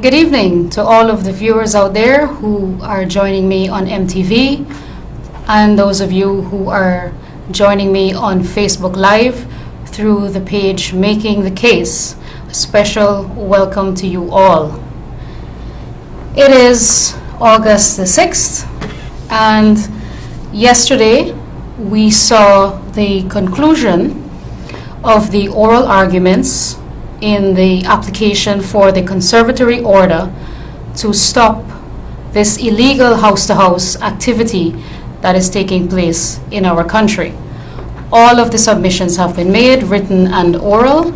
Good evening to all of the viewers out there who are joining me on MTV and those of you who are joining me on Facebook Live through the page Making the Case. A special welcome to you all. It is August the 6th, and yesterday we saw the conclusion of the oral arguments in the application for the conservatory order to stop this illegal house-to-house activity that is taking place in our country. All of the submissions have been made, written and oral,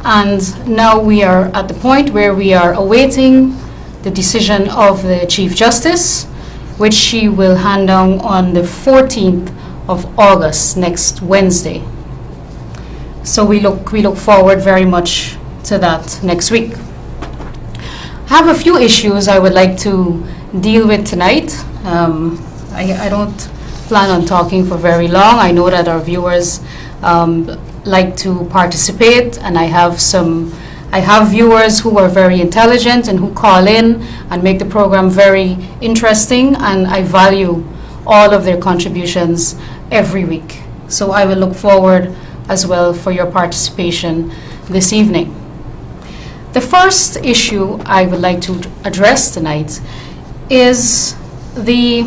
and now we are at the point where we are awaiting the decision of the Chief Justice, which she will hand down on the 14th of August, next Wednesday. So we look forward very much to that next week. I have a few issues I would like to deal with tonight. I don't plan on talking for very long. I know that our viewers like to participate, and I have viewers who are very intelligent and who call in and make the program very interesting, and I value all of their contributions every week. So I will look forward as well for your participation this evening. The first issue I would like to address tonight is the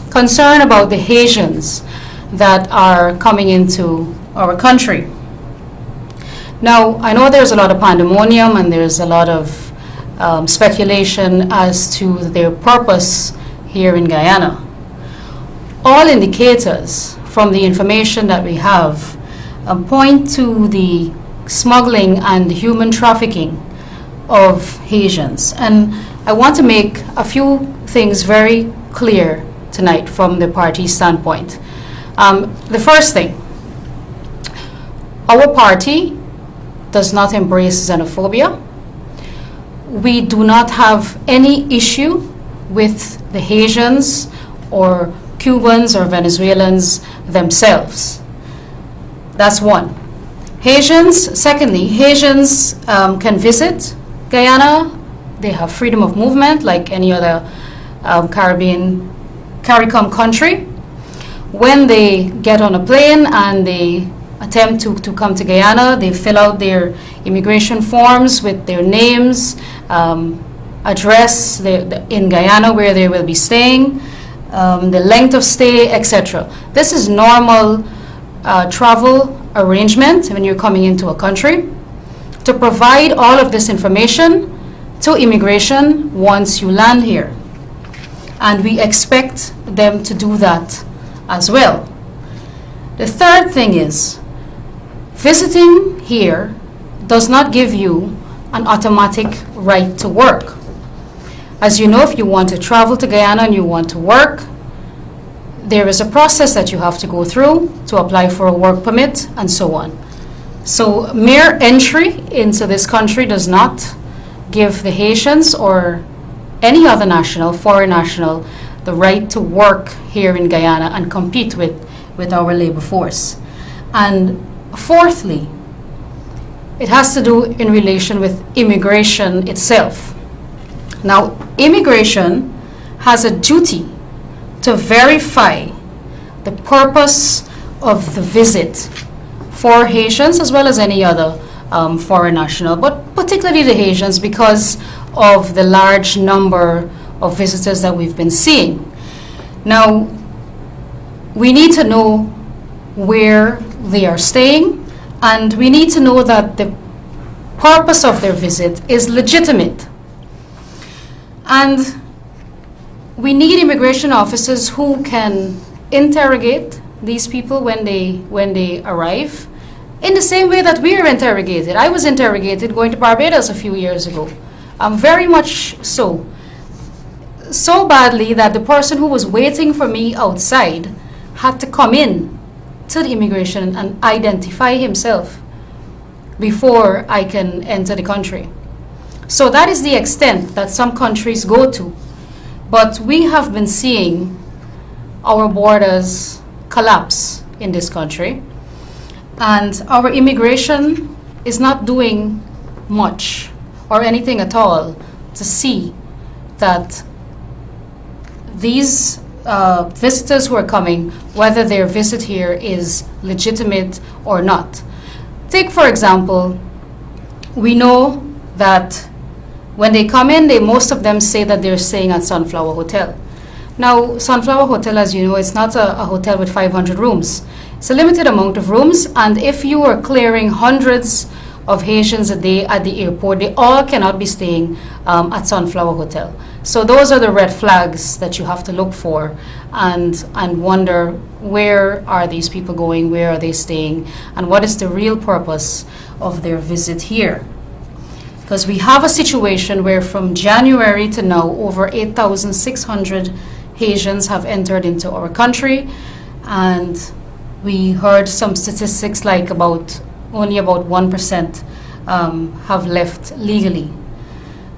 concern about the Haitians that are coming into our country. Now, I know there's a lot of pandemonium and there's a lot of speculation as to their purpose here in Guyana. All indicators from the information that we have point to the smuggling and human trafficking of Haitians. And I want to make a few things very clear tonight from the party standpoint. The first thing, our party does not embrace xenophobia. We do not have any issue with the Haitians or Cubans or Venezuelans themselves. That's one. Secondly, Haitians can visit Guyana. They have freedom of movement like any other CARICOM country. When they get on a plane and they attempt to come to Guyana, they fill out their immigration forms with their names, address in Guyana where they will be staying, the length of stay, etc. This is normal travel arrangement when you're coming into a country, to provide all of this information to immigration once you land here. And we expect them to do that as well. The third thing is, visiting here does not give you an automatic right to work. As you know, if you want to travel to Guyana and you want to work, there is a process that you have to go through to apply for a work permit and so on. So mere entry into this country does not give the Haitians or any other national, foreign national, the right to work here in Guyana and compete with our labor force. And fourthly, it has to do in relation with immigration itself. Now, immigration has a duty to verify the purpose of the visit for Haitians as well as any other foreign national, but particularly the Haitians because of the large number of visitors that we've been seeing. Now, we need to know where they are staying, and we need to know that the purpose of their visit is legitimate. And we need immigration officers who can interrogate these people when they arrive in the same way that we are interrogated. I was interrogated going to Barbados a few years ago. Very much so. So badly that the person who was waiting for me outside had to come in to the immigration and identify himself before I can enter the country. So that is the extent that some countries go to. But we have been seeing our borders collapse in this country, and our immigration is not doing much or anything at all to see that these visitors who are coming, whether their visit here is legitimate or not. Take, for example, we know that when they come in, most of them say that they're staying at Sunflower Hotel. Now, Sunflower Hotel, as you know, it's not a hotel with 500 rooms. It's a limited amount of rooms, and if you are clearing hundreds of Haitians a day at the airport, they all cannot be staying at Sunflower Hotel. So those are the red flags that you have to look for and wonder, where are these people going, where are they staying, and what is the real purpose of their visit here. Because we have a situation where from January to now, over 8,600 Haitians have entered into our country, and we heard some statistics like only about 1% have left legally.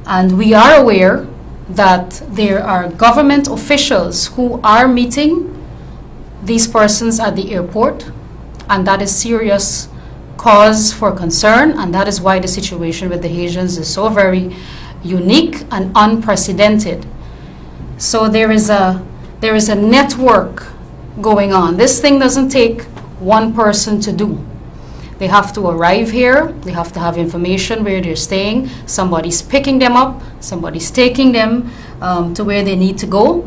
And we are aware that there are government officials who are meeting these persons at the airport, and that is serious cause for concern, and that is why the situation with the Haitians is so very unique and unprecedented. So there is a network going on. This thing doesn't take one person to do. They have to arrive here, they have to have information where they're staying, somebody's picking them up, somebody's taking them to where they need to go.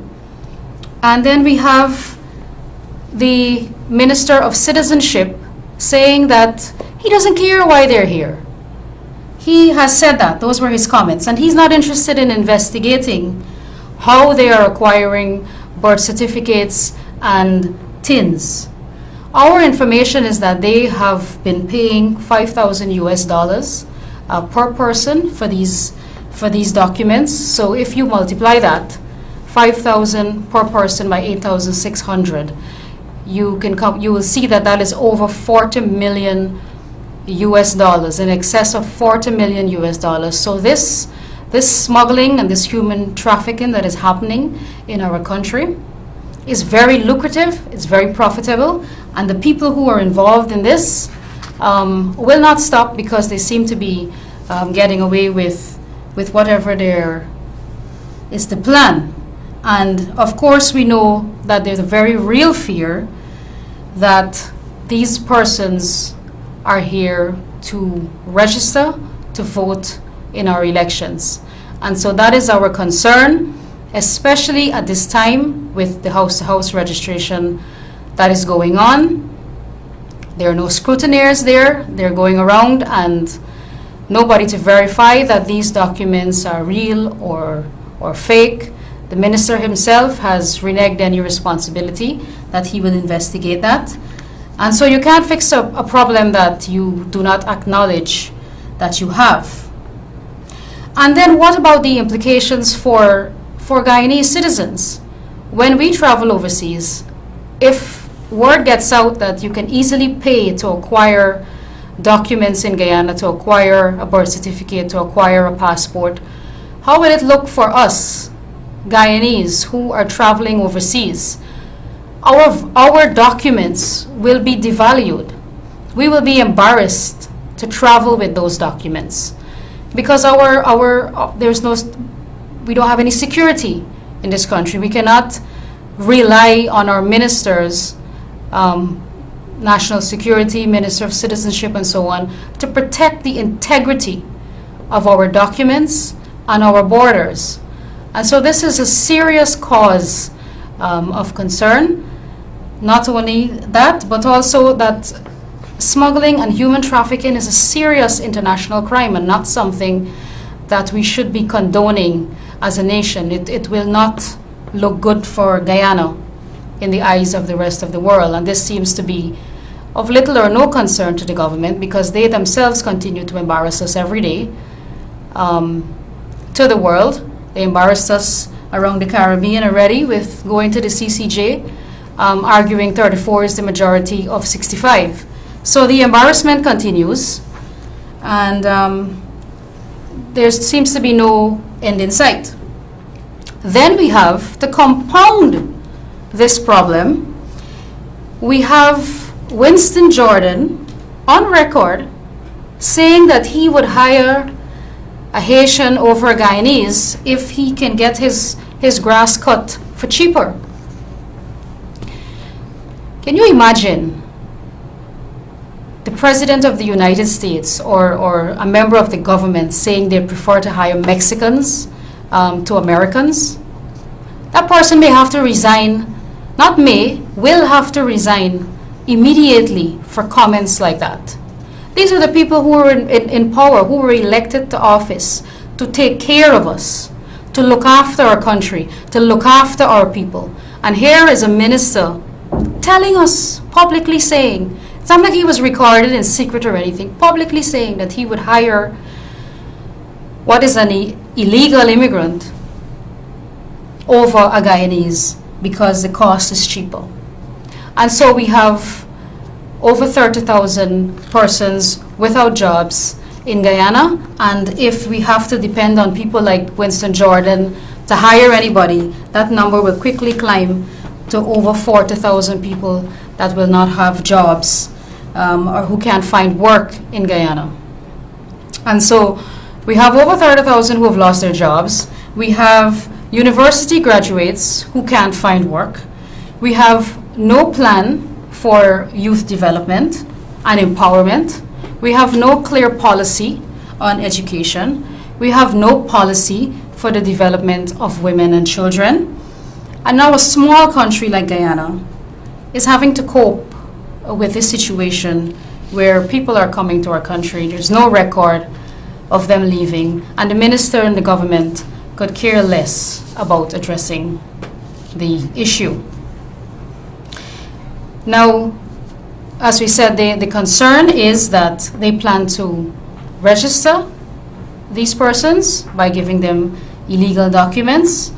And then we have the Minister of Citizenship saying that he doesn't care why they're here. He has said that, those were his comments, and he's not interested in investigating how they are acquiring birth certificates and TINs. Our information is that they have been paying $5,000 per person for these documents. So if you multiply that, 5,000 per person by 8,600, you will see that that is over $40 million, in excess of $40 million. So this smuggling and this human trafficking that is happening in our country is very lucrative, it's very profitable, and the people who are involved in this will not stop, because they seem to be getting away with whatever is the plan. And of course we know that there's a very real fear that these persons are here to register to vote in our elections. And so that is our concern, especially at this time with the house-to-house registration that is going on. There are no scrutineers there. They're going around and nobody to verify that these documents are real or fake. The minister himself has reneged any responsibility that he will investigate that. And so you can't fix a problem that you do not acknowledge that you have. And then what about the implications for Guyanese citizens? When we travel overseas, if word gets out that you can easily pay to acquire documents in Guyana, to acquire a birth certificate, to acquire a passport, how will it look for us, Guyanese, who are traveling overseas? Our documents will be devalued. We will be embarrassed to travel with those documents, because we don't have any security in this country. We cannot rely on our ministers, national security, Minister of Citizenship, and so on, to protect the integrity of our documents and our borders. And so this is a serious cause of concern. Not only that, but also that smuggling and human trafficking is a serious international crime and not something that we should be condoning as a nation. It will not look good for Guyana in the eyes of the rest of the world. And this seems to be of little or no concern to the government, because they themselves continue to embarrass us every day to the world. They embarrassed us around the Caribbean already with going to the CCJ, arguing 34 is the majority of 65. So the embarrassment continues, and there seems to be no end in sight. Then we have, to compound this problem, we have Winston Jordan on record saying that he would hire a Haitian over a Guyanese if he can get his grass cut for cheaper. Can you imagine the President of the United States or a member of the government saying they prefer to hire Mexicans to Americans? That person may have to resign, not may, will have to resign immediately for comments like that. These are the people who are in power, who were elected to office to take care of us, to look after our country, to look after our people. And here is a minister telling us, publicly saying, it's not like he was recorded in secret or anything, publicly saying that he would hire what is an illegal immigrant over a Guyanese because the cost is cheaper. And so we have over 30,000 persons without jobs in Guyana, and if we have to depend on people like Winston Jordan to hire anybody, that number will quickly climb to over 40,000 people that will not have jobs or who can't find work in Guyana. And so we have over 30,000 who have lost their jobs. We have university graduates who can't find work. We have no plan for youth development and empowerment. We have no clear policy on education. We have no policy for the development of women and children. And now a small country like Guyana is having to cope with this situation where people are coming to our country. There's no record of them leaving, and the minister and the government could care less about addressing the issue. Now, as we said, the concern is that they plan to register these persons by giving them illegal documents,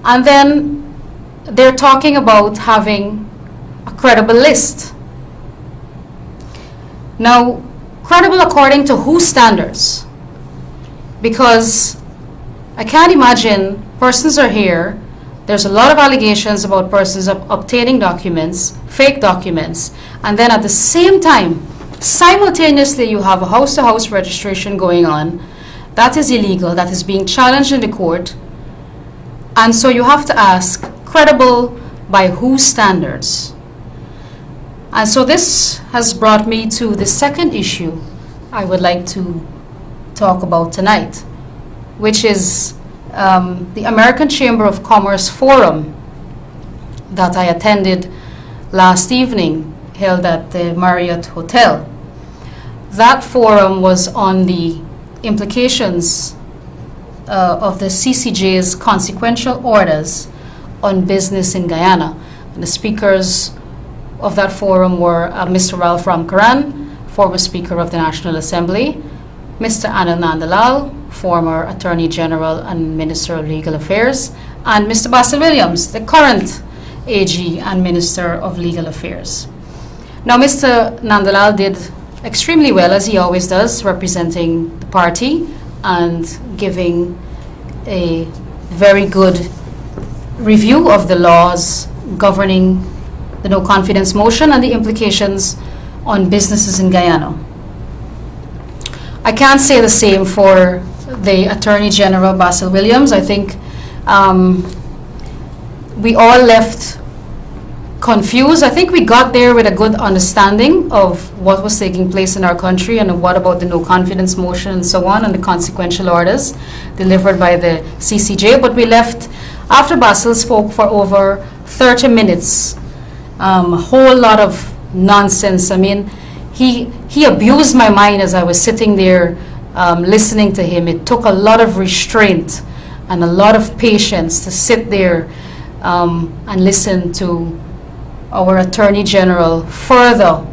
and then they're talking about having a credible list. Now, credible according to whose standards? Because I can't imagine persons are here, there's a lot of allegations about persons obtaining documents, fake documents, and then at the same time, simultaneously you have a house-to-house registration going on. That is illegal, that is being challenged in the court. And so you have to ask, credible by whose standards? And so this has brought me to the second issue I would like to talk about tonight, which is the American Chamber of Commerce Forum that I attended last evening, held at the Marriott Hotel. That forum was on the implications of the CCJ's consequential orders on business in Guyana. And the speakers of that forum were Mr. Ralph Ramkaran, former Speaker of the National Assembly, Mr. Anil Nandalal, former Attorney General and Minister of Legal Affairs, and Mr. Basil Williams, the current AG and Minister of Legal Affairs. Now, Mr. Nandalal did extremely well, as he always does, representing the party and giving a very good review of the laws governing the no confidence motion and the implications on businesses in Guyana. I can't say the same for the Attorney General, Basil Williams. I think we all left confused. I think we got there with a good understanding of what was taking place in our country and what about the no confidence motion and so on and the consequential orders delivered by the CCJ. But we left, after Basil spoke for over 30 minutes, a whole lot of nonsense. I mean, he abused my mind as I was sitting there listening to him. It took a lot of restraint and a lot of patience to sit there and listen to our Attorney General further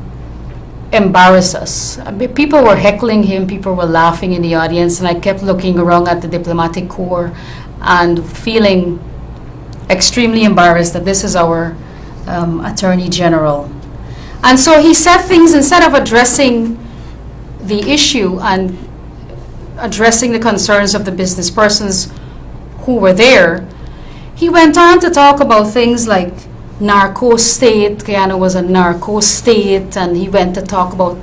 embarrass us. I mean, people were heckling him, people were laughing in the audience, and I kept looking around at the diplomatic corps and feeling extremely embarrassed that this is our Attorney General. And so he said things, instead of addressing the issue and addressing the concerns of the business persons who were there, he went on to talk about things like narco state. Guyana was a narco state, and he went to talk about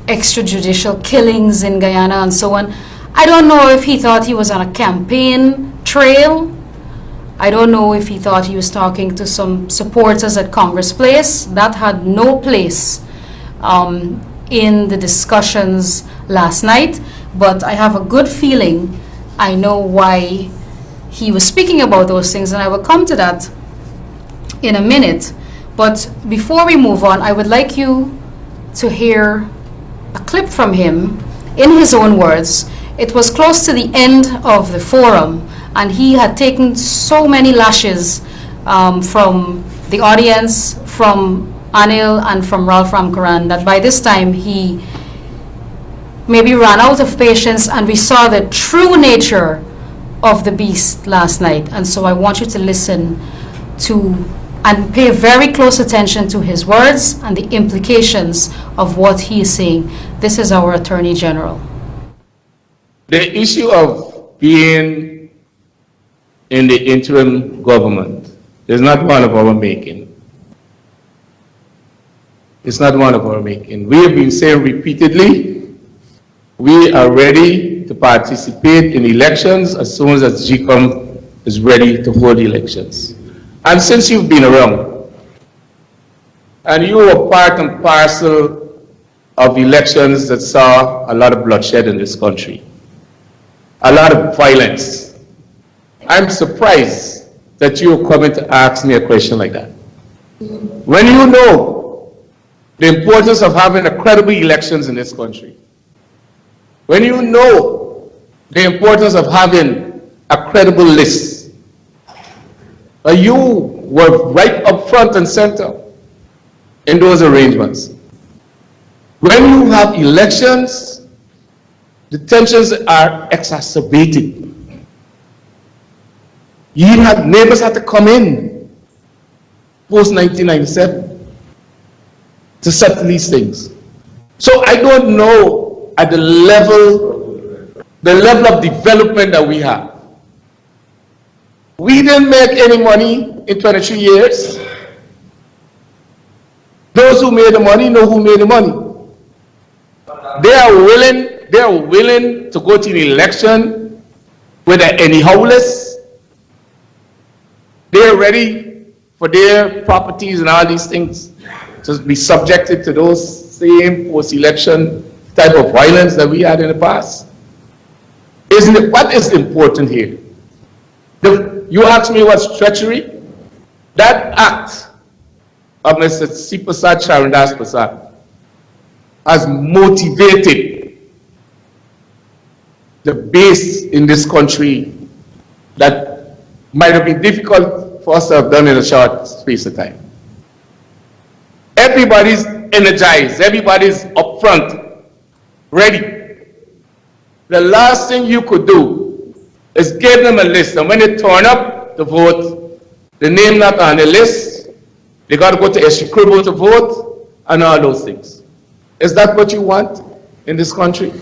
extrajudicial killings in Guyana and so on. I don't know if he thought he was on a campaign trail. I don't know if he thought he was talking to some supporters at Congress Place. That had no place in the discussions last night, but I have a good feeling I know why he was speaking about those things, and I will come to that in a minute. But before we move on, I would like you to hear a clip from him in his own words. It was close to the end of the forum, and he had taken so many lashes from the audience, from Anil and from Ralph Ramkaran, that by this time he maybe ran out of patience, and we saw the true nature of the beast last night. And so I want you to listen to and pay very close attention to his words and the implications of what he is saying. This is our Attorney General. The issue of being in the interim government is not one of our making. It's not one of our making. We have been saying repeatedly, we are ready to participate in elections as soon as GCOM is ready to hold elections. And since you've been around, and you were part and parcel of elections that saw a lot of bloodshed in this country, a lot of violence, I'm surprised that you're coming to ask me a question like that. When you know the importance of having a credible elections in this country, when you know the importance of having a credible list, you were right up front and center in those arrangements. When you have elections, the tensions are exacerbated. You had neighbors had to come in post-1997 to settle these things. So I don't know at the level of development that we have. We didn't make any money in 23 years. Those who made the money know who made the money. They are willing to go to the election with an anyhow list. They are ready for their properties and all these things to be subjected to those same post-election type of violence that we had in the past. Isn't it? What is important here? You asked me what's treachery? That act of Mr. Sipasad Charandas Prasad has motivated the base in this country that might have been difficult for us to have done in a short space of time. Everybody's energized, everybody's up front, ready. The last thing you could do is give them a list, and when they turn up to vote, the name not on the list, they got to go to Eshikribble to vote, and all those things. Is that what you want in this country?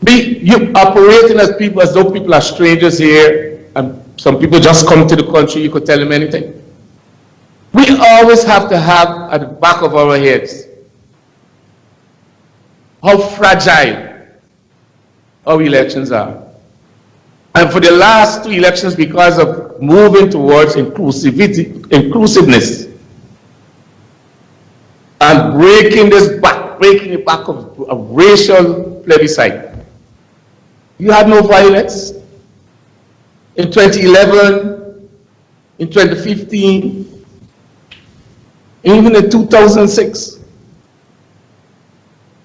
You operating as people as though people are strangers here, and some people just come to the country, you could tell them anything. We always have to have at the back of our heads how fragile our elections are. And for the last two elections, because of moving towards inclusiveness, and breaking the back of racial plebiscite, you had no violence. In 2011, in 2015, even in 2006.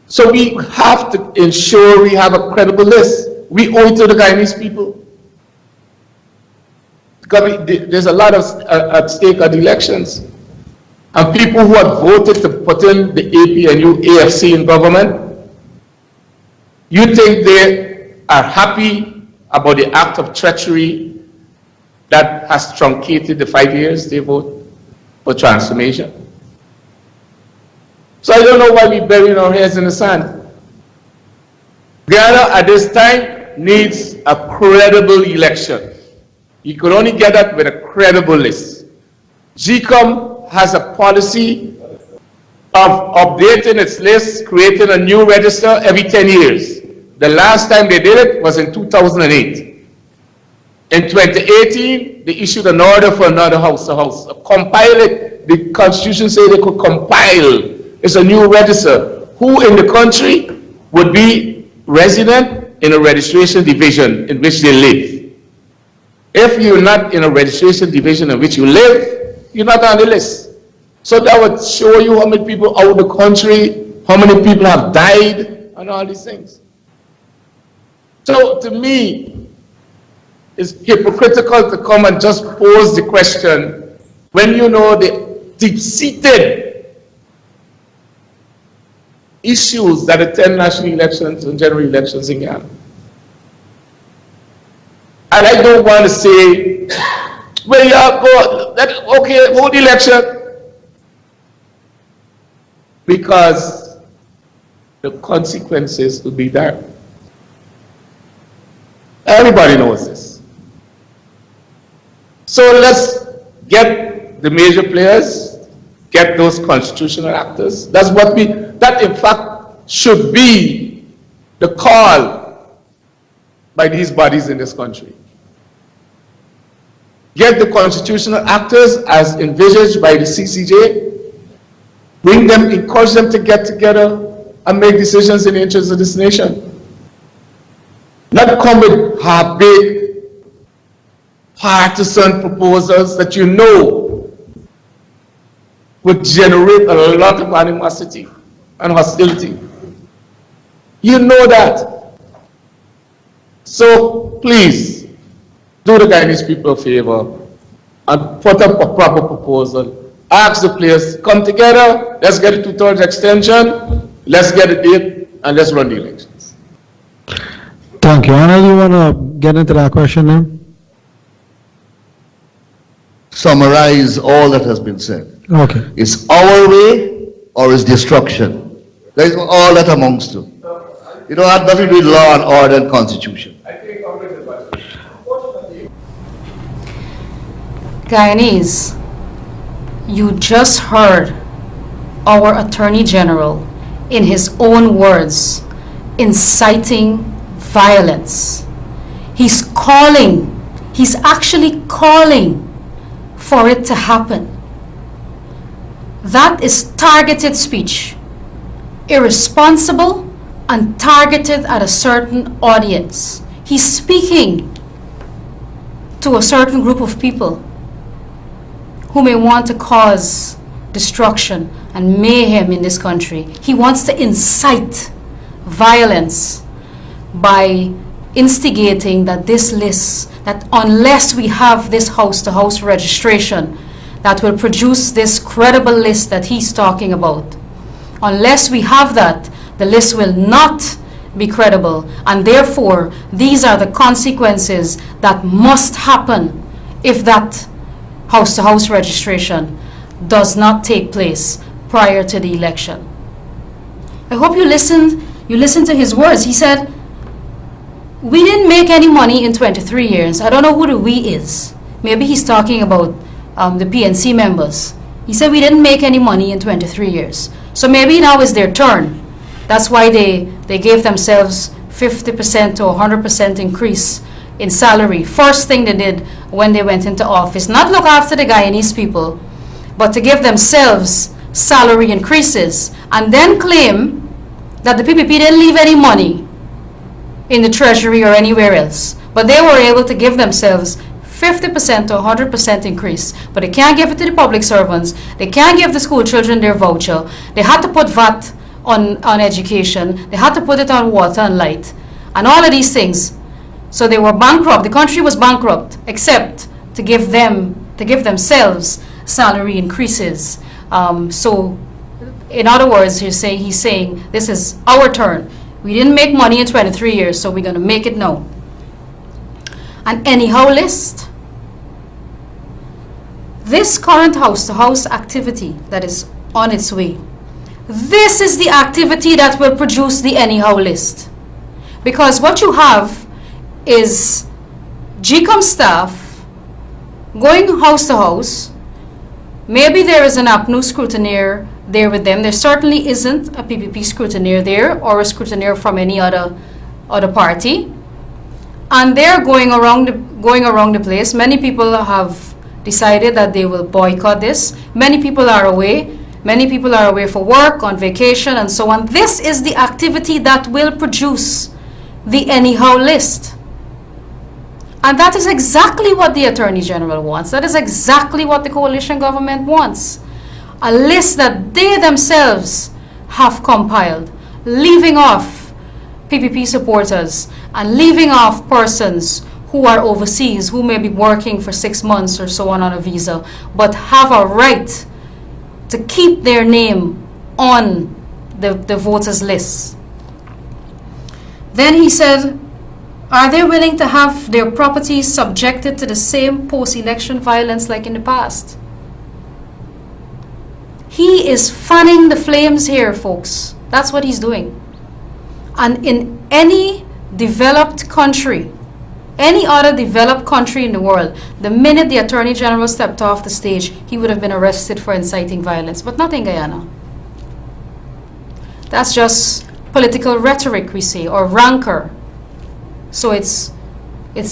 So we have to ensure we have a credible list. We owe it to the Guyanese people. Because there's a lot at stake at elections. And people who have voted to put in the APNU, AFC in government, you think they are happy about the act of treachery that has truncated the 5 years they vote for transformation? So I don't know why we bury our heads in the sand. Guyana at this time needs a credible election. You could only get that with a credible list. GCOM has a policy of updating its list, creating a new register every 10 years. The last time they did it was in 2008. In 2018, they issued an order for another house to house. Compile it. The Constitution said they could compile. It's a new register. Who in the country would be resident in a registration division in which they live? If you're not in a registration division in which you live, you're not on the list. So that would show you how many people out of the country, how many people have died, and all these things. So to me, it's hypocritical to come and just pose the question when you know the deep-seated issues that attend national elections and general elections in Ghana. And I don't want to say, well, yeah, okay, hold the election. Because the consequences will be there. Everybody knows this. So let's get the major players, get those constitutional actors. That in fact should be the call by these bodies in this country. Get the constitutional actors as envisaged by the CCJ, bring them, encourage them to get together and make decisions in the interest of this nation. Not come with half-baked, partisan proposals that you know would generate a lot of animosity and hostility. You know that. So please, do the Guyanese people a favor and put up a proper proposal. Ask the players, come together, let's get a 2/3 extension, let's get a date, and let's run the elections. Thank you. Anna, you want to get into that question now? Summarize all that has been said. Okay. Is our way or is destruction? That is all that amounts to. You don't have nothing to do with law and order and constitution. Guyanese, you just heard our Attorney General, in his own words, inciting violence. He's actually calling for it to happen. That is targeted speech, irresponsible and targeted at a certain audience. He's speaking to a certain group of people who may want to cause destruction and mayhem in this country. He wants to incite violence by instigating that this list, that unless we have this house-to-house registration that will produce this credible list that he's talking about, unless we have that, the list will not be credible, and therefore these are the consequences that must happen if that house-to-house registration does not take place prior to the election. I hope you listened to his words. He said, we didn't make any money in 23 years. I don't know who the we is. Maybe he's talking about the PNC members. He said we didn't make any money in 23 years. So maybe now is their turn. That's why they gave themselves 50% to 100% increase in salary. First thing they did when they went into office, not look after the Guyanese people, but to give themselves salary increases and then claim that the PPP didn't leave any money in the treasury or anywhere else. But they were able to give themselves 50% to 100% increase. But they can't give it to the public servants. They can't give the school children their voucher. They had to put VAT on education. They had to put it on water and light. And all of these things. So they were bankrupt. The country was bankrupt, except to give themselves salary increases. So in other words, he's saying this is our turn. We didn't make money in 23 years, so we're going to make it now. And anyhow list, this current house-to-house activity that is on its way, this is the activity that will produce the anyhow list. Because what you have is GCOM staff going house to house. Maybe there is an APNU scrutineer there with them. There certainly isn't a PPP scrutineer there or a scrutineer from any other or the party, and they're going around the place. Many people have decided that they will boycott this. Many people are away. Many people are away for work, on vacation, and so on. This is the activity that will produce the anyhow list. And that is exactly what the Attorney General wants. That is exactly what the coalition government wants. A list that they themselves have compiled, leaving off PPP supporters and leaving off persons who are overseas, who may be working for 6 months or so on a visa, but have a right to keep their name on the voters list. Then he said, are they willing to have their properties subjected to the same post-election violence like in the past? He is fanning the flames here, folks. That's what he's doing. And in any developed country, any other developed country in the world, the minute the Attorney General stepped off the stage, he would have been arrested for inciting violence, but not in Guyana. That's just political rhetoric, we say, or rancor. So it's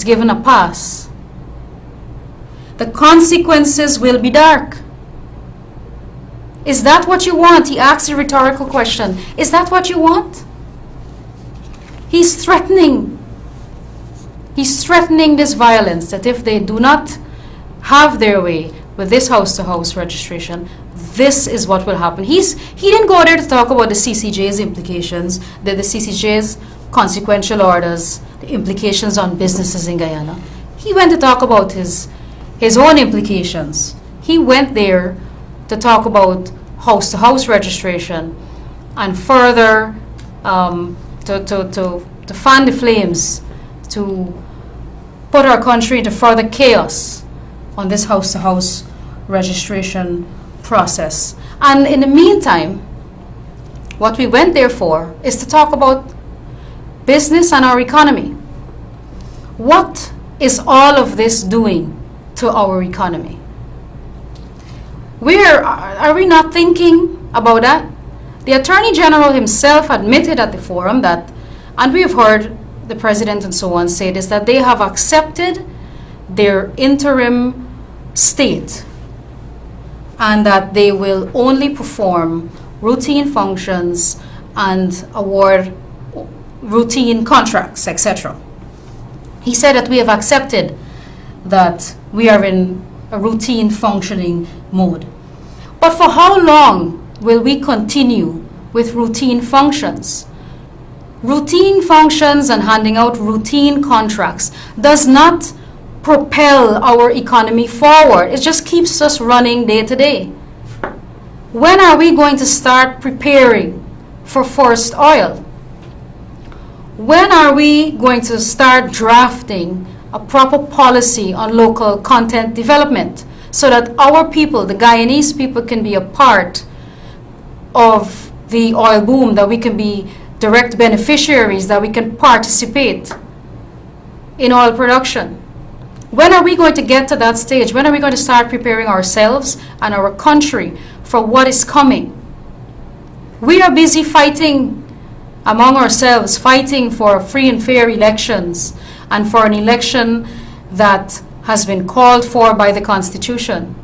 given a pass. The consequences will be dark. Is that what you want? He asks a rhetorical question. Is that what you want? He's threatening. He's threatening this violence, that if they do not have their way with this house-to-house registration, this is what will happen. He didn't go there to talk about the CCJ's implications, the CCJ's consequential orders, the implications on businesses in Guyana. He went to talk about his own implications. He went there to talk about house-to-house registration and further to fan the flames, to put our country into further chaos on this house-to-house registration process. And in the meantime, what we went there for is to talk about business and our economy. What is all of this doing to our economy? Are we not thinking about that? The Attorney General himself admitted at the forum that, and we have heard the President and so on say this, that they have accepted their interim state and that they will only perform routine functions and award routine contracts, etc. He said that we have accepted that we are in a routine functioning mode. But for how long will we continue with routine functions? Routine functions and handing out routine contracts does not propel our economy forward. It just keeps us running day to day. When are we going to start preparing for first oil? When are we going to start drafting a proper policy on local content development so that our people, the Guyanese people, can be a part of the oil boom, that we can be direct beneficiaries, that we can participate in oil production? When are we going to get to that stage? When are we going to start preparing ourselves and our country for what is coming? We are busy fighting among ourselves, fighting for free and fair elections and for an election that has been called for by the Constitution.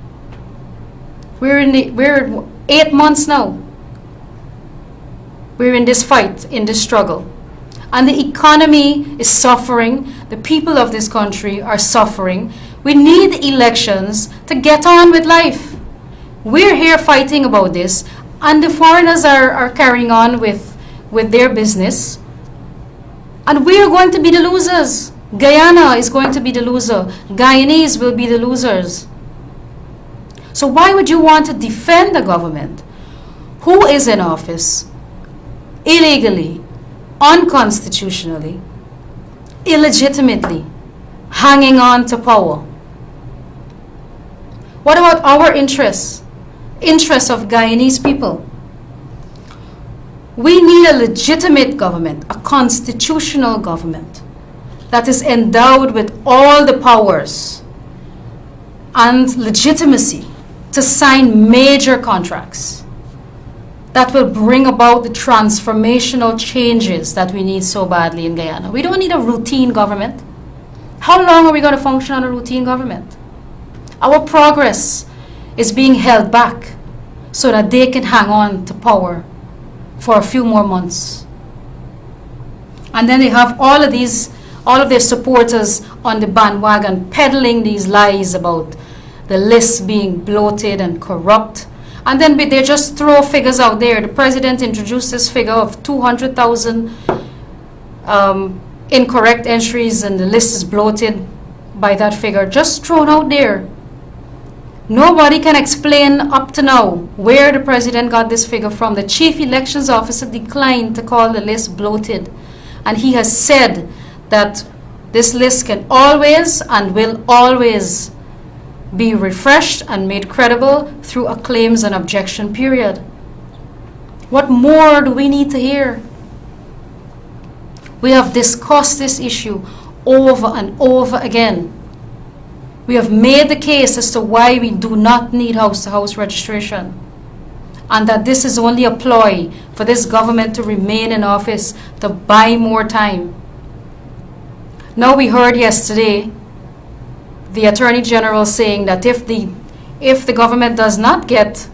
We're 8 months now. We're in this fight, in this struggle. And the economy is suffering. The people of this country are suffering. We need elections to get on with life. We're here fighting about this, and the foreigners are carrying on with their business. And we are going to be the losers. Guyana is going to be the loser. Guyanese will be the losers. So why would you want to defend a government who is in office illegally, unconstitutionally, illegitimately, hanging on to power? What about our interests of Guyanese people? We need a legitimate government, a constitutional government that is endowed with all the powers and legitimacy to sign major contracts, that will bring about the transformational changes that we need so badly in Guyana. We don't need a routine government. How long are we going to function on a routine government? Our progress is being held back so that they can hang on to power for a few more months. And then they have all of their supporters on the bandwagon peddling these lies about the list being bloated and corrupt. And then they just throw figures out there. The president introduced this figure of 200,000 incorrect entries, and the list is bloated by that figure, just thrown out there. Nobody can explain up to now where the president got this figure from. The chief elections officer declined to call the list bloated. And he has said that this list can always and will always be refreshed and made credible through a claims and objection period. What more do we need to hear? We have discussed this issue over and over again. We have made the case as to why we do not need house-to-house registration, and that this is only a ploy for this government to remain in office, to buy more time. Now we heard yesterday the Attorney General saying that if the government does not get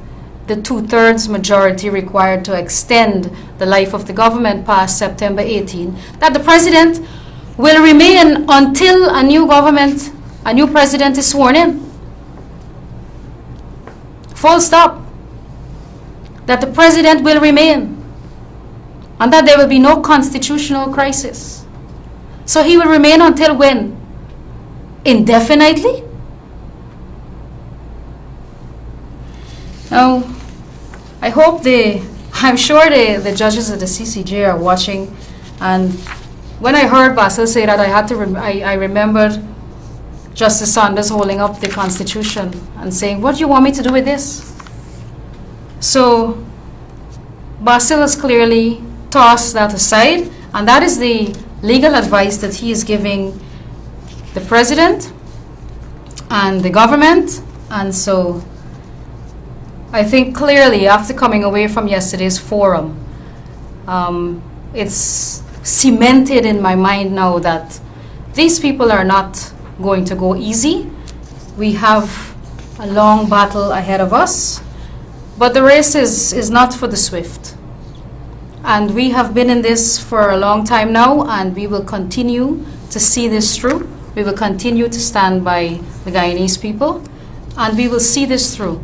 the 2/3 majority required to extend the life of the government past September 18, that the president will remain until a new president is sworn in. Full stop. That the president will remain, and that there will be no constitutional crisis. So he will remain until when? Indefinitely? Now, I'm sure the judges of the CCJ are watching, and when I heard Basil say that, I remembered Justice Saunders holding up the Constitution and saying, "What do you want me to do with this?" So Basil has clearly tossed that aside, and that is the legal advice that he is giving the president and the government. And so I think clearly, after coming away from yesterday's forum, it's cemented in my mind now that these people are not going to go easy. We have a long battle ahead of us, but the race is not for the swift. And we have been in this for a long time now, and we will continue to see this through. We will continue to stand by the Guyanese people, and we will see this through.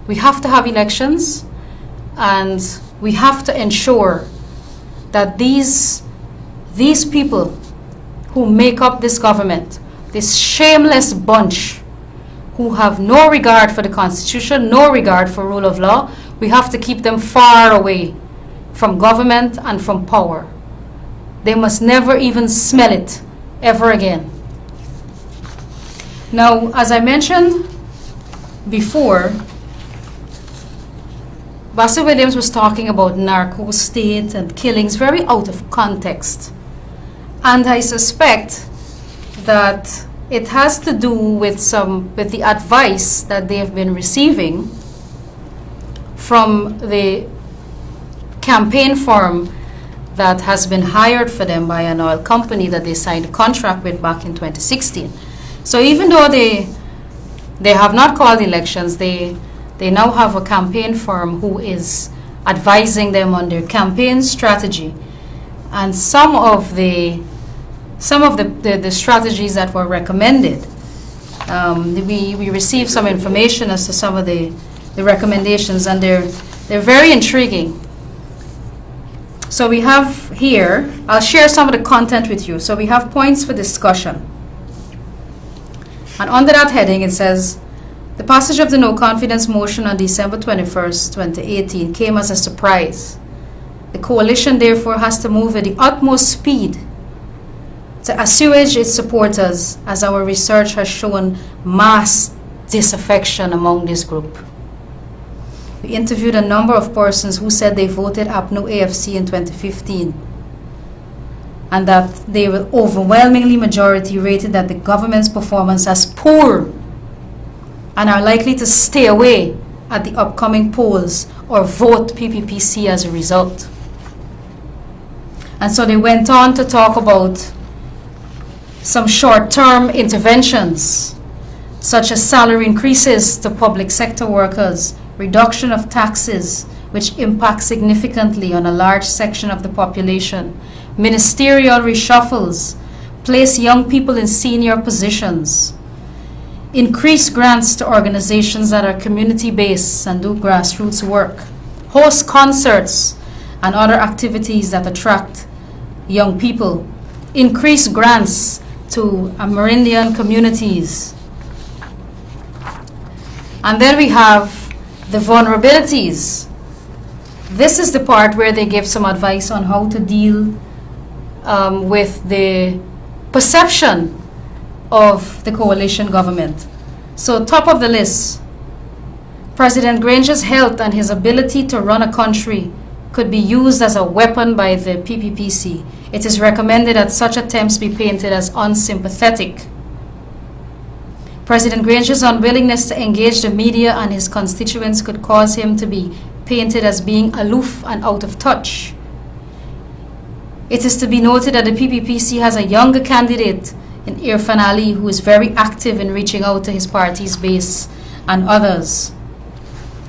We have to have elections, and we have to ensure that these people who make up this government, this shameless bunch who have no regard for the Constitution, no regard for rule of law, we have to keep them far away from government and from power. They must never even smell it ever again. Now, as I mentioned before, Basil Williams was talking about narco state and killings very out of context. And I suspect that it has to do with the advice that they have been receiving from the campaign firm that has been hired for them by an oil company that they signed a contract with back in 2016. So even though they have not called elections, they now have a campaign firm who is advising them on their campaign strategy. And some of the strategies that were recommended, we received some information as to some of the recommendations, and they're very intriguing. So we have here, I'll share some of the content with you. So we have points for discussion. And under that heading it says, the passage of the no confidence motion on December 21st, 2018 came as a surprise. The coalition therefore has to move at the utmost speed to assuage its supporters, as our research has shown mass disaffection among this group. We interviewed a number of persons who said they voted APNO AFC in 2015, and that they were overwhelmingly majority rated that the government's performance as poor and are likely to stay away at the upcoming polls or vote PPPC as a result. And so they went on to talk about some short-term interventions, such as salary increases to public sector workers, reduction of taxes, which impact significantly on a large section of the population, ministerial reshuffles, place young people in senior positions, increase grants to organizations that are community-based and do grassroots work, host concerts and other activities that attract young people, increase grants to Amerindian communities. And then we have the vulnerabilities. This is the part where they give some advice on how to deal with the perception of the coalition government. So top of the list, President Granger's health and his ability to run a country could be used as a weapon by the PPPC. It is recommended that such attempts be painted as unsympathetic. President Granger's unwillingness to engage the media and his constituents could cause him to be painted as being aloof and out of touch. It is to be noted that the PPPC has a younger candidate in Irfan Ali who is very active in reaching out to his party's base and others.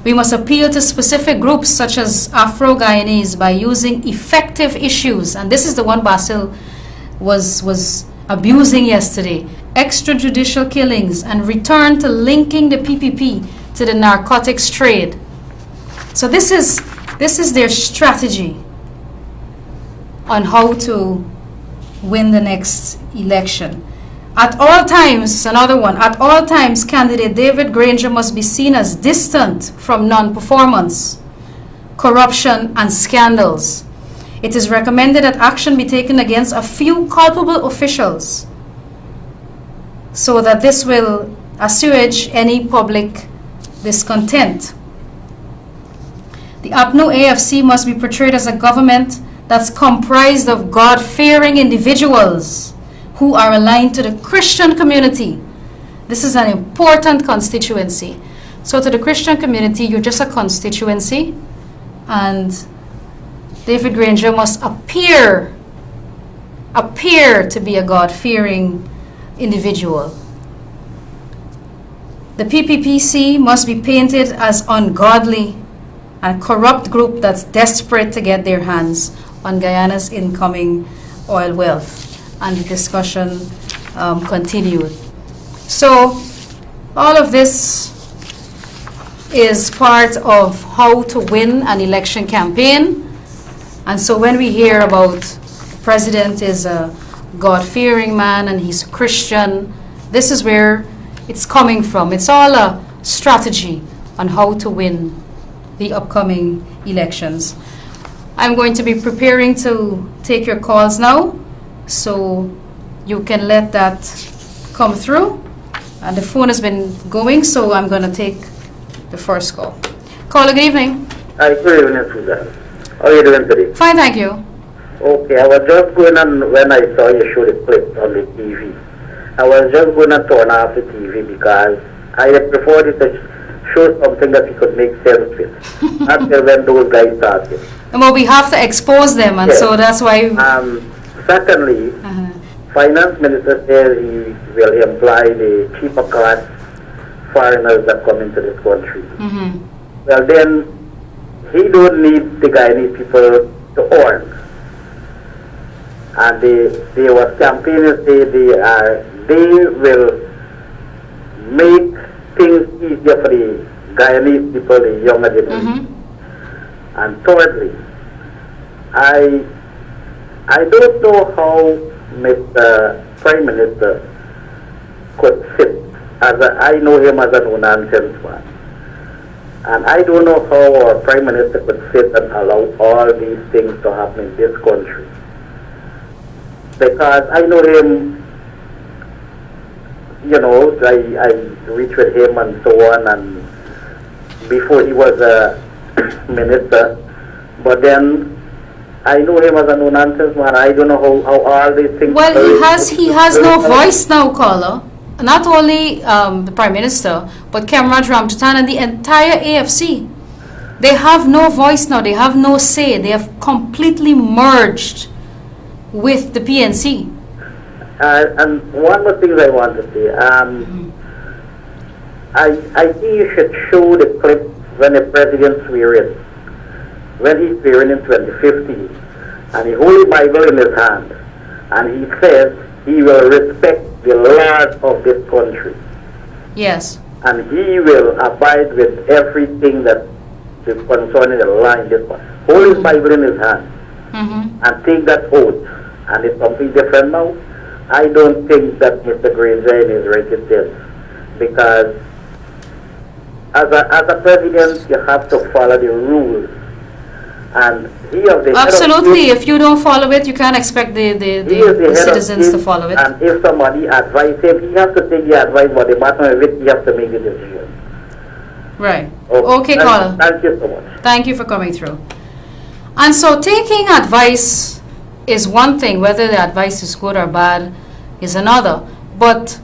We must appeal to specific groups such as Afro-Guyanese by using effective issues, and this is the one Basil was abusing yesterday, extrajudicial killings, and return to linking the PPP to the narcotics trade. So this is their strategy on how to win the next election. At all times, another one, at all times, candidate David Granger must be seen as distant from non-performance, corruption, and scandals. It is recommended that action be taken against a few culpable officials so that this will assuage any public discontent. The APNU AFC must be portrayed as a government that's comprised of God-fearing individuals who are aligned to the Christian community. This is an important constituency. So to the Christian community, you're just a constituency, and David Granger must appear to be a God-fearing individual. The PPPC must be painted as ungodly and a corrupt group that's desperate to get their hands on Guyana's incoming oil wealth. And the discussion continued. So all of this is part of how to win an election campaign. And so when we hear about the president is a God-fearing man and he's Christian, this is where it's coming from. It's all a strategy on how to win the upcoming elections. I'm going to be preparing to take your calls now, so you can let that come through. And the phone has been going, so I'm going to take the first call. Caller, good evening. Hi, good evening, Susan. How are you doing today? Fine, thank you. Okay, I was just going on when I saw you show the clip on the TV. I was just going to turn off the TV because I preferred it to show something that you could make sense with. After when those guys started. Well, we have to expose them, and yes. so that's why... Secondly, Finance Minister says he will employ the cheaper class foreigners that come into this country. Well, then he don't need the Guyanese people to earn. And they were campaigning say they will make things easier for the Guyanese people, the younger generation. And thirdly, I don't know how Mr. Prime Minister could sit I know him as a no-nonsense man. And I don't know how our Prime Minister could sit and allow all these things to happen in this country. Because I know him, you know, I reached with him and so on, and before he was a minister. But then I know him as a no-nonsense man. I don't know how all these things... Well, he has no voice now, caller. not only the Prime Minister, but Kemraj Ramchatan and the entire AFC. They have no voice now, they have no say, they have completely merged with the PNC. And one more thing I want to say, I think you should show the clip when the president swearing, when he's swearing in 2015, and he holds the Bible in his hand, and he says he will respect the laws of this country. Yes. And he will abide with everything that is concerning the law in this country. Hold his Bible in his hand and take that oath. And it's something different now. I don't think that Mr. Granger in his right is, because as a president, you have to follow the rules. And he of the absolutely. If you don't follow it, you can't expect the citizens to follow it. And if somebody advises him, he has to take the advice, but the matter of it, he has to make the decision. Right. Okay, caller. Thank you so much. Thank you for coming through. And so taking advice is one thing, whether the advice is good or bad is another. But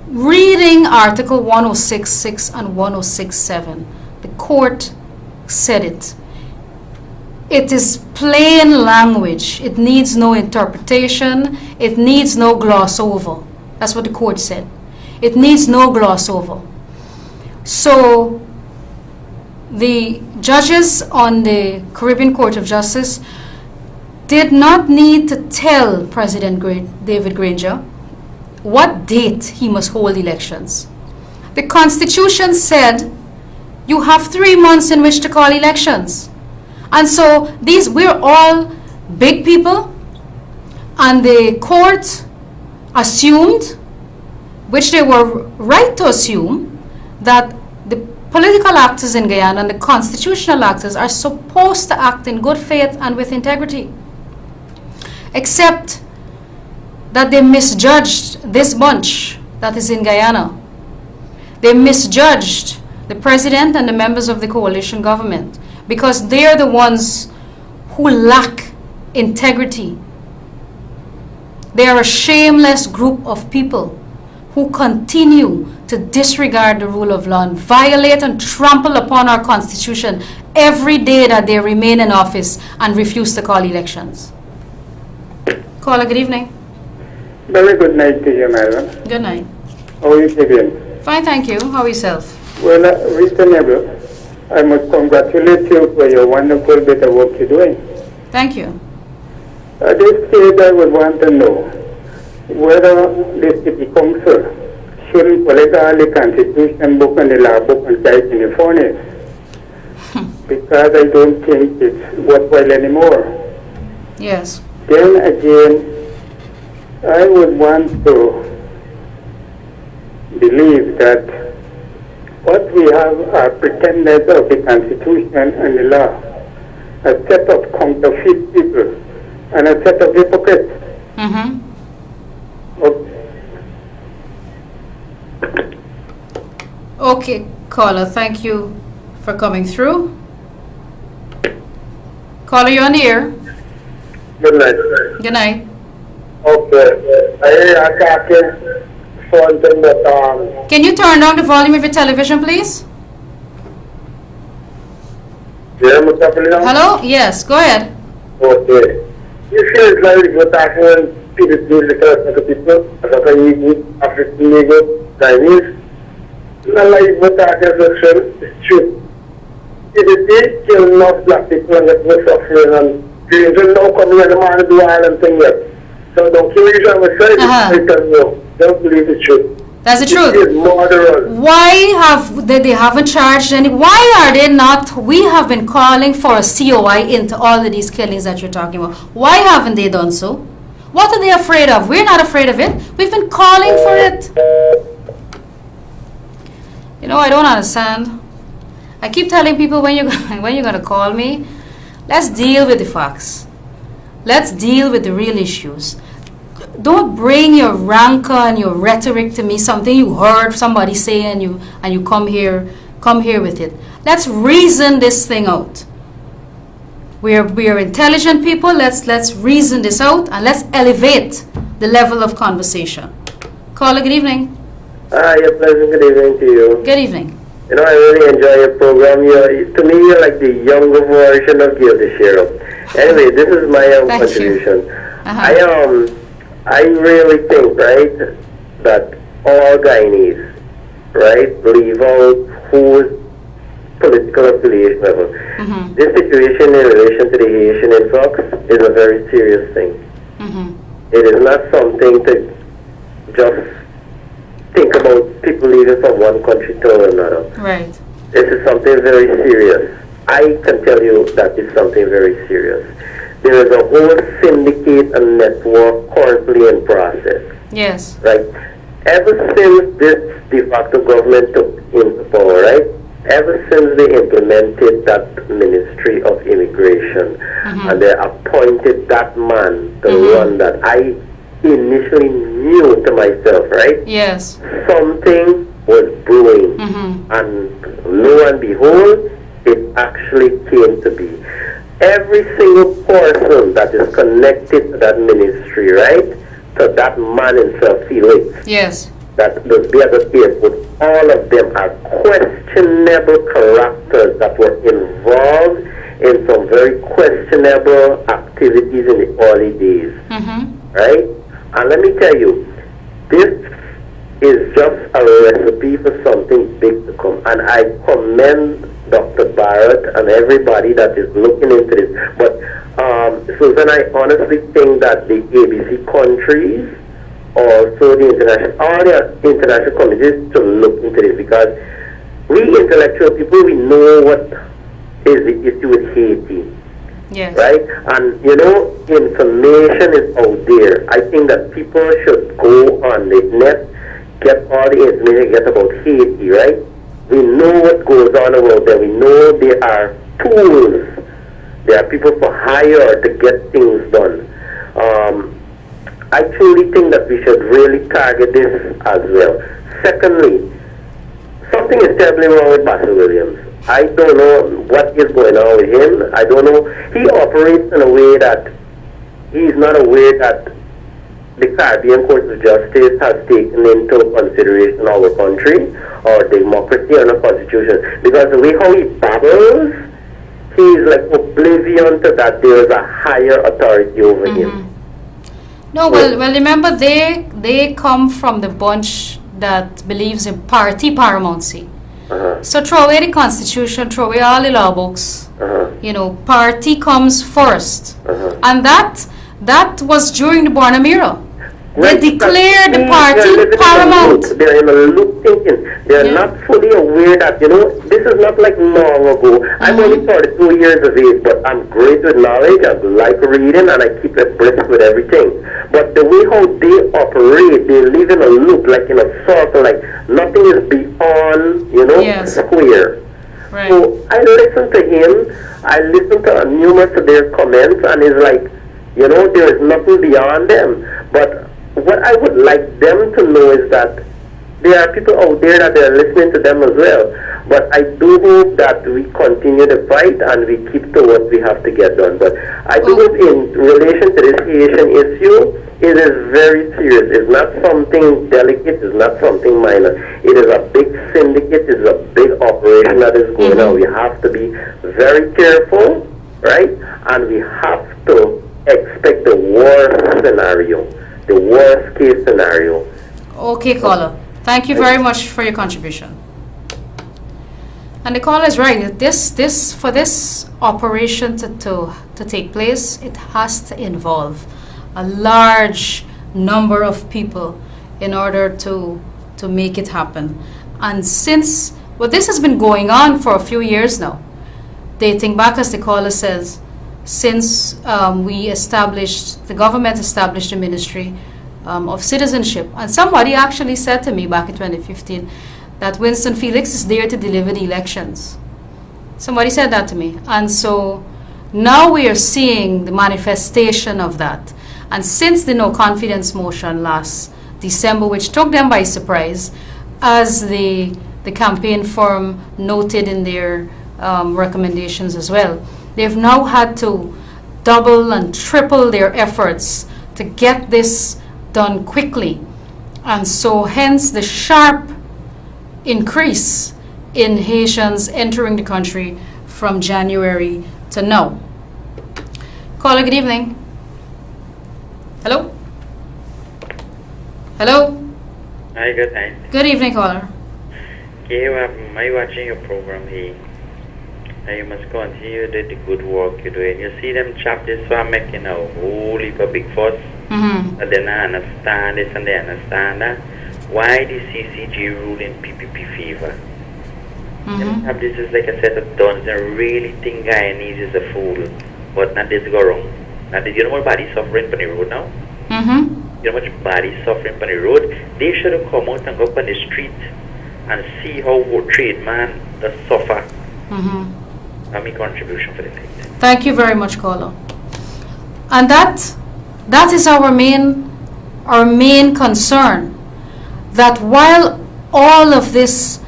reading Article 106.6 and 106.7, the court said it. It is plain language. It needs no interpretation. It needs no gloss over. That's what the court said. It needs no gloss over. So the judges on the Caribbean Court of Justice did not need to tell President David Granger what date he must hold elections. The Constitution said you have 3 months in which to call elections. And so we're all big people, and the court assumed, which they were right to assume, that the political actors in Guyana and the constitutional actors are supposed to act in good faith and with integrity. Except that they misjudged this bunch that is in Guyana. They misjudged the president and the members of the coalition government, because they are the ones who lack integrity. They are a shameless group of people who continue to disregard the rule of law and violate and trample upon our Constitution every day that they remain in office and refuse to call elections. Caller, good evening. Very good night to you, madam. Good night. How are you doing? Fine, thank you. How are yourself? Well, Mr. Nebel, I must congratulate you for your wonderful bit of work you're doing. Thank you. At this stage, I would want to know whether the city council shouldn't collect all the constitution book and the law book and type in the phone, because I don't think it's worthwhile anymore. Yes. Then again, I would want to believe that what we have are pretenders of the Constitution and the law, a set of counterfeit people and a set of hypocrites. Okay, caller, thank you for coming through. Caller, you're on the air. Good night. Good night. Okay. I can't something that Can you turn down the volume of your television, please? yeah, Mr. President? Hello? Yes, go ahead. Okay. You feel like you're talking to the people, as a African legal Chinese. Not like you're talking to it's true. If they kill enough black people and get more suffering, and they don't come here, the man do all them things yet. So don't kill each other, say don't believe the truth. That's the truth. It's murderers. Why have they haven't charged any? Why are they not? We have been calling for a COI into all of these killings that you're talking about. Why haven't they done so? What are they afraid of? We're not afraid of it. We've been calling for it. You know, I don't understand. I keep telling people when you're gonna call me, let's deal with the facts. Let's deal with the real issues. Don't bring your rancor and your rhetoric to me, something you heard somebody say and you come here with it. Let's reason this thing out. We are intelligent people. Let's reason this out and let's elevate the level of conversation. Caller, good evening. Hi, a pleasant good evening to you. Good evening. You know, I really enjoy your program. To me, you're like the younger version of Gil the Sheriff. Anyway, this is my Thank you. contribution. Uh-huh. I really think, right, that all Guyanese, right, leave out whose political affiliation level. Mm-hmm. This situation in relation to the Haitian influx is a very serious thing. Mm-hmm. It is not something to just think about people leaving from one country to another. Right. This is something very serious. I can tell you that it's something very serious. There is a whole syndicate and network currently in process. Yes. Right? Ever since this de facto government took into power, right? Ever since they implemented that Ministry of Immigration and they appointed that man to run that, I initially knew to myself, right? Yes. Something was brewing. Mm-hmm. And lo and behold, it actually came to be. Every single person that is connected to that ministry, right? To that man himself, Felix, Yes. that those be at the airport, all of them are questionable characters that were involved in some very questionable activities in the early days. Mm-hmm. Right? And let me tell you, this is just a recipe for something big to come. And I commend Dr. Barrett and everybody that is looking into this. But, Susan, I honestly think that the ABC countries, also the international, all the international communities to look into this, because we intellectual people, we know what is the issue with Haiti. Yes. Right? And, you know, information is out there. I think that people should go on the net, get all the information, get about Haiti, right? We know what goes on about there. We know there are tools. There are people for hire to get things done. I truly think that we should really target this as well. Secondly, something is terribly wrong with Basil Williams. I don't know what is going on with him. I don't know. He operates in a way that he is not aware that the Caribbean Court of Justice has taken into consideration our country, our democracy, and our constitution. Because the way how he babbles, he is like oblivion to that there is a higher authority over him. No, well, remember, they come from the bunch that believes in party paramountcy. So throw away the constitution, throw away all the law books. You know, party comes first. And that was during the Barnum era. They declared the party paramount. They're in a loop thinking. They're not fully aware that, you know, this is not like long ago. I'm only 42 years of age, but I'm great with knowledge. I like reading, and I keep abreast with everything. But the way how they operate, they live in a loop, like in a circle, like nothing is beyond, you know, square. Right. So I listen to him. I listen to numerous of their comments, and it's like, you know, there is nothing beyond them. But what I would like them to know is that there are people out there that are listening to them as well. But I do hope that we continue the fight and we keep to what we have to get done. But I do hope in relation to this Haitian issue, it is very serious. It's not something delicate. It's not something minor. It is a big syndicate. It is a big operation that is going on. We have to be very careful, right? And we have to expect the worst scenario. The worst case scenario. Okay, caller. Thank you very much for your contribution. And the caller is right. For this operation to take place, it has to involve a large number of people in order to make it happen. And since this has been going on for a few years now, dating back, as the caller says, since the government established the Ministry of Citizenship. And somebody actually said to me back in 2015 that Winston Felix is there to deliver the elections. Somebody said that to me. And so now we are seeing the manifestation of that. And since the no confidence motion last December, which took them by surprise, as the campaign firm noted in their recommendations as well, they've now had to double and triple their efforts to get this done quickly. And so hence the sharp increase in Haitians entering the country from January to now. Caller, good evening. Hello? Hello? Hi, good night. Good evening, caller. Okay, I'm watching your program here. And you must continue the good work you're doing. You see them chapters who are making a whole heap of big fuss. Mm-hmm. And they don't understand this and they understand that. Why the CCG ruling PPP fever? Mm-hmm. This is like a set of dons and really think Guyanese is a fool. But not this go wrong. Now, did you know what body suffering on the road now? Mm-hmm. You know how much body suffering on the road? They should have come out and go up on the street and see how trade man does suffer. Mm-hmm. And my contribution for the thing. Thank you very much, caller. And that is our main concern. That while all of this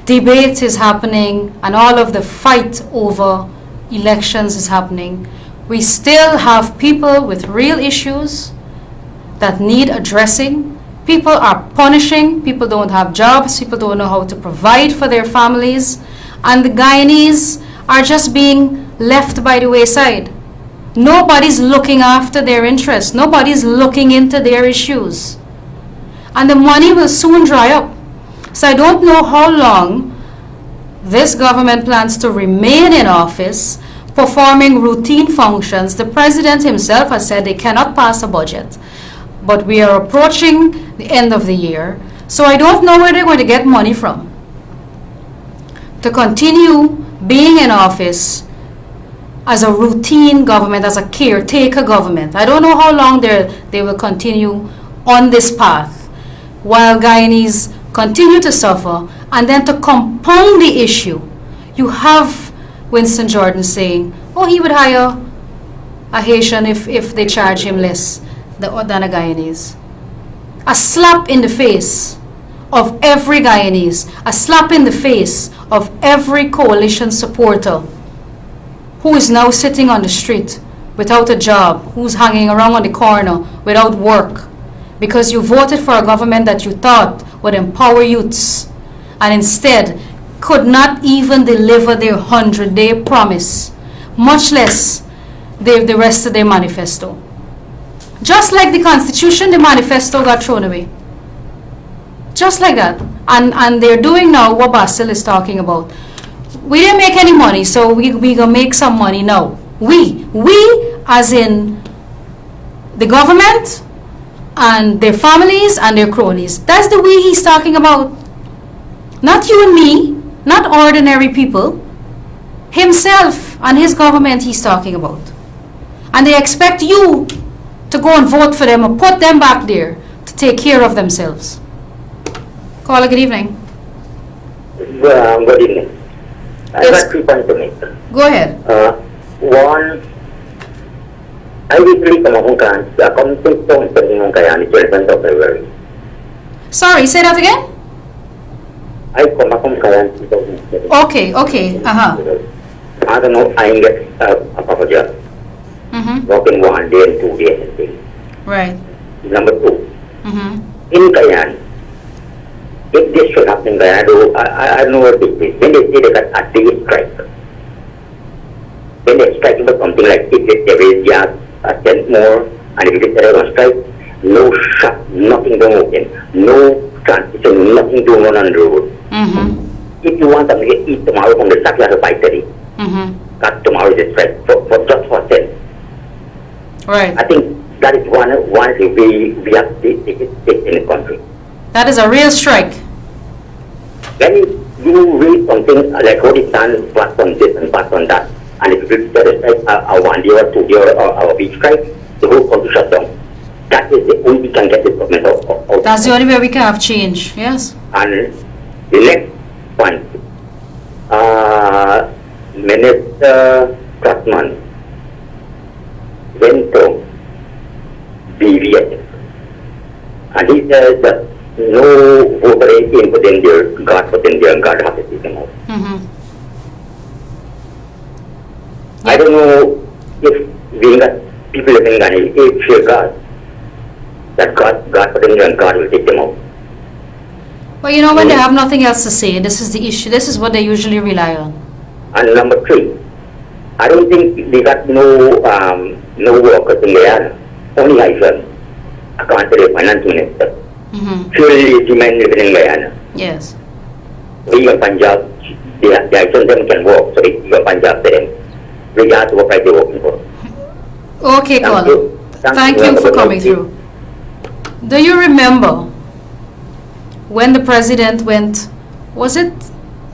debate is happening and all of the fight over elections is happening, we still have people with real issues that need addressing. People are punishing, people don't have jobs, people don't know how to provide for their families, and the Guyanese are just being left by the wayside. Nobody's looking after their interests, nobody's looking into their issues. And the money will soon dry up. So I don't know how long this government plans to remain in office, performing routine functions. The president himself has said they cannot pass a budget. But we are approaching the end of the year, so I don't know where they're going to get money from to continue being in office as a routine government, as a caretaker government. I don't know how long they will continue on this path while Guyanese continue to suffer. And then to compound the issue, you have Winston Jordan saying, oh, he would hire a Haitian if they charge him less than a Guyanese. A slap in the face of every Guyanese, a slap in the face of every coalition supporter who is now sitting on the street without a job, who's hanging around on the corner without work, because you voted for a government that you thought would empower youths and instead could not even deliver their 100-day promise, much less the rest of their manifesto. Just like the Constitution, the manifesto got thrown away. Just like that. And they're doing now what Basil is talking about. We didn't make any money, so we gonna make some money now. We as in the government and their families and their cronies. That's the we he's talking about. Not you and me, not ordinary people. Himself and his government he's talking about. And they expect you to go and vote for them or put them back there to take care of themselves. Caller, good evening. Good evening. I Yes. got 3 points to make. Go ahead. One, I usually come up with a complete point of February. Sorry, say that again? I come up with Okay. I don't know, I get a proper job. Mm-hmm. Working 1 day and 2 days and things. Right. Number 2, Mm-hmm. in Kayan, if this should happen in Kayan, I don't know what it is. When they say they got a day strike, when they're striking for something like if there is just a cent more, and if it is a strike, no shop, nothing to open, no transition, nothing to run on the road. Mm-hmm. If you want something to eat tomorrow from the shop, you have to buy today. Mm-hmm. Cut tomorrow is a strike for just for cents. Right. I think that is one thing we have to take in the country. That is a real strike. When you read something like how the sun passed on this and passed on that, and if you get a strike, a 1 day or 2 day or a week strike, the whole country shut down. That is the only we can get this government out. That's the only way we can have change. Yes. And the next point, Minister Kratman went to BVS, and he says that no voter in put in there, God put in there, and God has to take them out. Mm-hmm. I don't know if being that people living in Ghana, if fear God, that God put in you and God will take them out. Well, you know, when they have nothing else to say, this is the issue. This is what they usually rely on. And number 3, I don't think they got no workers in there, only Haitian. I can't say the finance minister. Purely men living in Guyana. Yes. We in Punjab, the Haitian them can work, so they give Punjab to them, regardless of what price they're working for. Okay, Colin. Thank you for coming through. Do you remember when the president went, was it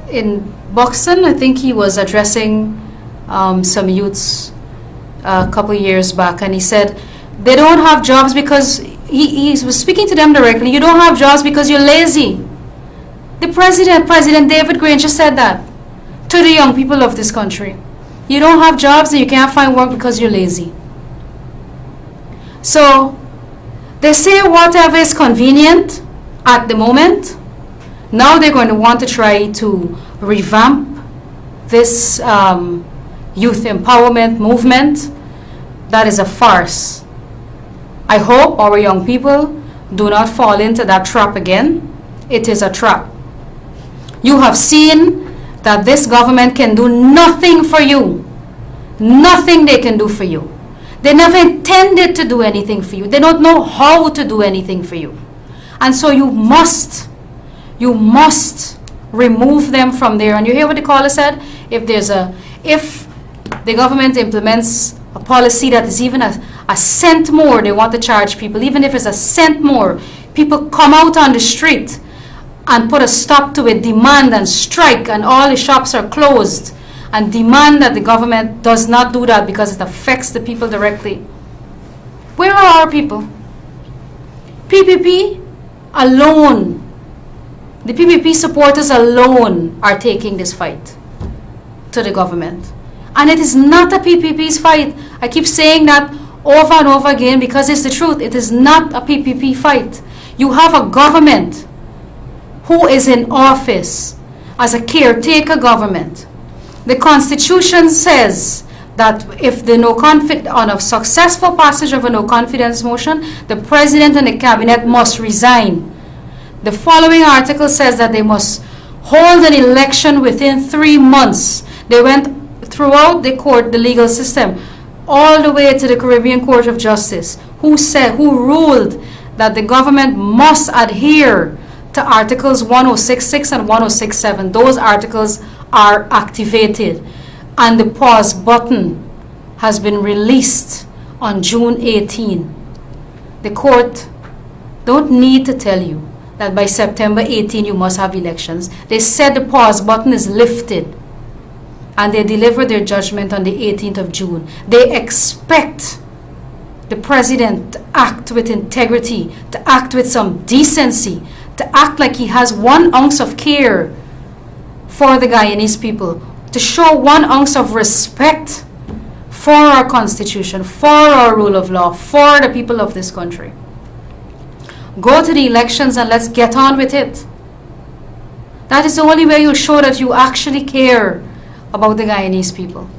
in Buxton? I think he was addressing some youths a couple of years back, and he said they don't have jobs because he was speaking to them directly. You don't have jobs because you're lazy. The President David Granger said that to the young people of this country. You don't have jobs and you can't find work because you're lazy. So they say whatever is convenient at the moment. Now they're going to want to try to revamp this youth empowerment movement. That is a farce. I hope our young people do not fall into that trap again. It is a trap. You have seen that this government can do nothing for you. Nothing they can do for you. They never intended to do anything for you. They don't know how to do anything for you. And so you must remove them from there. And you hear what the caller said? If the government implements a policy that is even a cent more, they want to charge people, even if it's a cent more, people come out on the street and put a stop to it, demand and strike, and all the shops are closed, and demand that the government does not do that because it affects the people directly. Where are our people? PPP alone, the PPP supporters alone are taking this fight to the government. And it is not a PPP's fight. I keep saying that over and over again because it's the truth. It is not a PPP fight. You have a government who is in office as a caretaker government. The Constitution says that if on a successful passage of a no confidence motion, the President and the Cabinet must resign. The following article says that they must hold an election within 3 months. They went throughout the court, the legal system, all the way to the Caribbean Court of Justice, who ruled that the government must adhere to Articles 106.6 and 106.7. Those articles are activated, and the pause button has been released on June 18. The court don't need to tell you that by September 18 you must have elections. They said the pause button is lifted, and they deliver their judgment on the 18th of June. They expect the president to act with integrity, to act with some decency, to act like he has 1 ounce of care for the Guyanese people, to show 1 ounce of respect for our constitution, for our rule of law, for the people of this country. Go to the elections and let's get on with it. That is the only way you'll show that you actually care about the Guyanese people.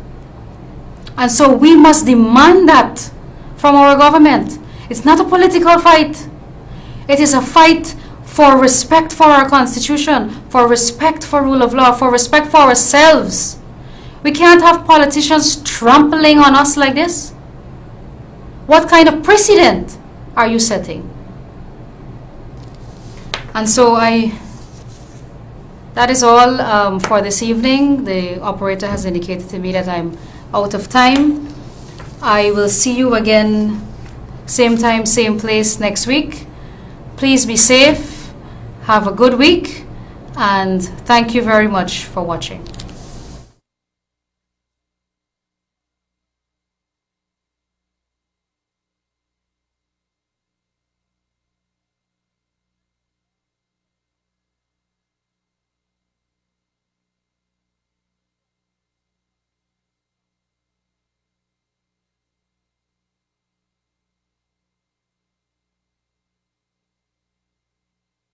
And so we must demand that from our government. It's not a political fight. It is a fight for respect for our constitution, for respect for rule of law, for respect for ourselves. We can't have politicians trampling on us like this. What kind of precedent are you setting? And so that is all for this evening. The operator has indicated to me that I'm out of time. I will see you again, same time, same place next week. Please be safe, have a good week, and thank you very much for watching.